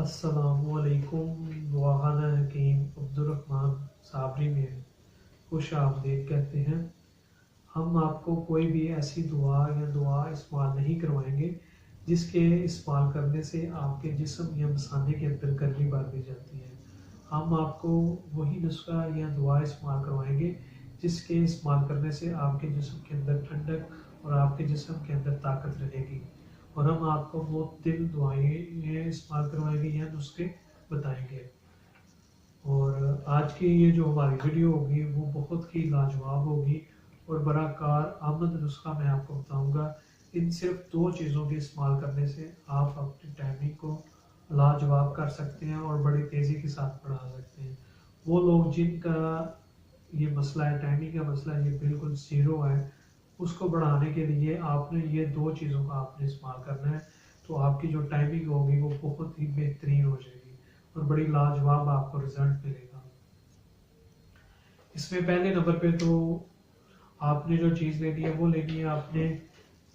अस्सलामुअलैकुम वाहाना हकीम अब्दुर्रहमान साबरी में खुश आमदीद कहते हैं। हम आपको कोई भी ऐसी दुआ इस्तेमाल नहीं करवाएंगे जिसके इस्तेमाल करने से आपके जिस्म या मसाने के अंदर गर्मी बढ़ दी जाती है। हम आपको वही नुस्खा या दुआ इस्तेमाल करवाएंगे जिसके इस्तेमाल करने से आपके जिस्म के अंदर ठंडक और आपके जिस्म के अंदर ताकत रहेगी। और हम आपको वो दिल दुआएं इस्तेमाल करवाएंगे या नुस्खे बताएंगे। और आज की ये जो हमारी वीडियो होगी वो बहुत ही लाजवाब होगी और बड़ा कार आमद नुस्खा मैं आपको बताऊंगा। इन सिर्फ दो चीज़ों के इस्तेमाल करने से आप अपनी टाइमिंग को लाजवाब कर सकते हैं और बड़ी तेज़ी के साथ बढ़ा सकते हैं। वो लोग जिनका ये मसला है, टाइमिंग का मसला ये बिल्कुल ज़ीरो है, उसको बढ़ाने के लिए आपने ये दो चीज़ों का आपने इस्तेमाल करना है। तो आपकी जो टाइमिंग होगी वो बहुत ही बेहतरीन हो जाएगी और बड़ी लाजवाब आपको रिजल्ट मिलेगा। इसमें पहले नंबर पे तो आपने जो चीज़ लेनी है वो लेनी है आपने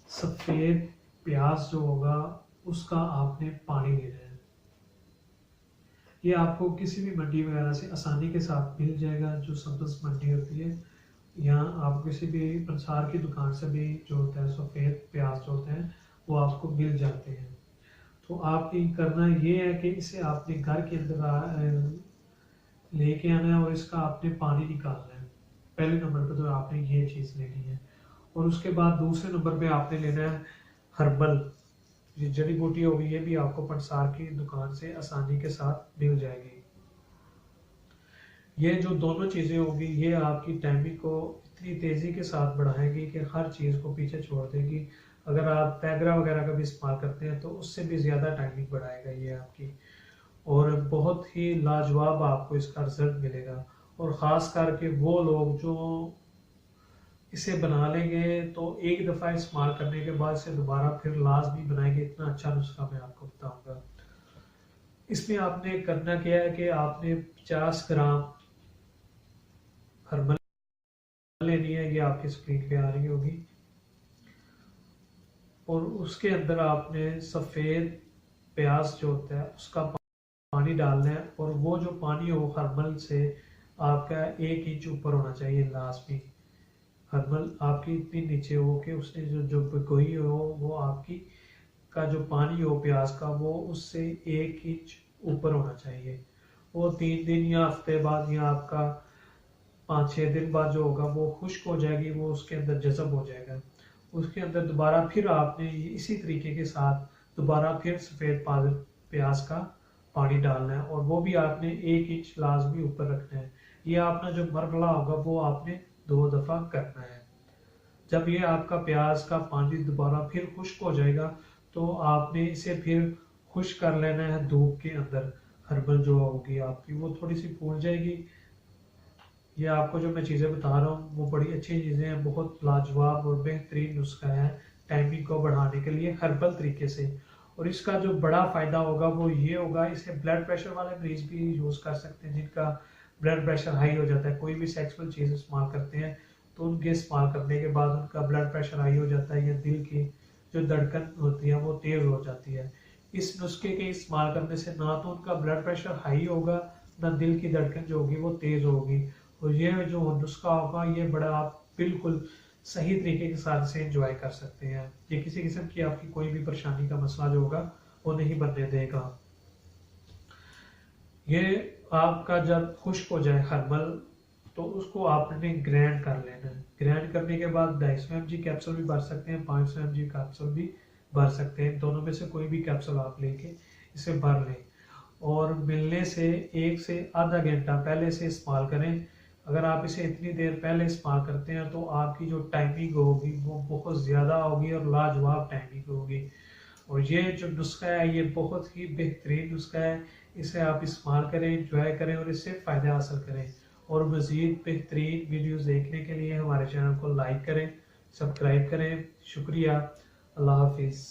सफ़ेद प्याज जो होगा उसका आपने पानी लेना है। ये आपको किसी भी मंडी वगैरह से आसानी के साथ मिल जाएगा, जो सब्ज़ मंडी होती है, या आप किसी भी पंसार की दुकान से भी जो होता है सफ़ेद प्याज जो होते हैं वो आपको मिल जाते हैं। तो आपकी करना ये है कि इसे आपने घर के अंदर लेके आना है और इसका आपने पानी निकालना है। पहले नंबर पर तो आपने ये चीज़ लेनी है। और उसके बाद दूसरे नंबर पे आपने लेना है हर्बल। ये जड़ी बूटी होगी, ये भी आपको पंसार की दुकान से आसानी के साथ मिल जाएगी। ये जो दोनों चीज़ें होंगी ये आपकी टाइमिंग को इतनी तेज़ी के साथ बढ़ाएगी कि हर चीज़ को पीछे छोड़ देगी। अगर आप पैगरा वगैरह का भी इस्तेमाल करते हैं तो उससे भी ज़्यादा टाइमिंग बढ़ाएगा ये आपकी, और बहुत ही लाजवाब आपको इसका रिजल्ट मिलेगा। और ख़ास करके वो लोग जो इसे बना लेंगे तो एक दफ़ा इस्तेमाल करने के बाद से दोबारा फिर लाजमी बनाएंगे। इतना अच्छा नुस्खा मैं आपको बताऊंगा। इसमें आपने करना क्या है कि आपने 50 ग्राम हर्बल लेनी है, ये आपकी स्क्रीन पे आ रही होगी। और उसके अंदर आपने सफ़ेद प्याज जो होता है उसका पानी डालना है। और वो जो पानी हो हर्बल से आपका 1 इंच ऊपर होना चाहिए लाजमी। हर्बल आपकी इतनी नीचे हो कि उसने जो भिगोई हो वो आपकी का जो पानी हो प्याज का वो उससे 1 इंच ऊपर होना चाहिए। वो 3 दिन या हफ्ते बाद या आपका 5-6 दिन बाद जो होगा वो खुश्क हो जाएगी, वो उसके अंदर जज़ब हो जाएगा। उसके अंदर दोबारा फिर आपने इसी तरीके के साथ दोबारा फिर सफ़ेद प्याज का पानी डालना है और वो भी आपने 1 इंच लाजमी ऊपर रखना है। ये अपना जो मरहला होगा वो आपने 2 दफ़ा करना है। जब ये आपका प्याज का पानी दोबारा फिर खुश्क हो जाएगा तो आपने इसे फिर खुश्क कर लेना है धूप के अंदर। हर्बल जो होगी आपकी वो थोड़ी सी फूल जाएगी। ये आपको जो मैं चीज़ें बता रहा हूँ वो बड़ी अच्छी चीज़ें हैं, बहुत लाजवाब और बेहतरीन नुस्खा है टाइमिंग को बढ़ाने के लिए हर्बल तरीके से। और इसका जो बड़ा फ़ायदा होगा वो ये होगा, इसे ब्लड प्रेशर वाले मरीज भी यूज़ कर सकते हैं जिनका ब्लड प्रेशर हाई हो जाता है। कोई भी सेक्सुअल चीज़ इस्तेमाल करते हैं तो उनके इस्तेमाल करने के बाद उनका ब्लड प्रेशर हाई हो जाता है या दिल की जो धड़कन होती है वो तेज़ हो जाती है। इस नुस्खे के इस्तेमाल करने से ना तो उनका ब्लड प्रेशर हाई होगा, ना दिल की धड़कन जो होगी वो तेज़ होगी। और ये जो नुस्खा होगा ये बड़ा आप बिल्कुल सही तरीके के साथ से एंजॉय कर सकते हैं। ये किसी किस्म की आपकी कोई भी परेशानी का मसला जो होगा वो नहीं बनने देगा। ये आपका जब खुश्क हो जाए हर्बल तो उसको आपने ग्राइंड कर लेना है। ग्राइंड करने के बाद 250 mg कैप्सूल भी भर सकते हैं, 500 mg कैप्सूल भी भर सकते हैं। दोनों में से कोई भी कैप्सूल आप लेके इसे भर लें और मिलने से 1 से आधा घंटा पहले से इस्तेमाल करें। अगर आप इसे इतनी देर पहले इस्तेमाल करते हैं तो आपकी जो टाइमिंग होगी वो बहुत ज़्यादा होगी और लाजवाब टाइमिंग होगी। और ये जो नुस्खा है ये बहुत ही बेहतरीन नुस्खा है। इसे आप इस्तेमाल करें, एंजॉय करें और इससे फ़ायदा हासिल करें। और मज़ीद बेहतरीन वीडियोज़ देखने के लिए हमारे चैनल को लाइक करें, सब्सक्राइब करें। शुक्रिया। अल्लाह हाफिज़।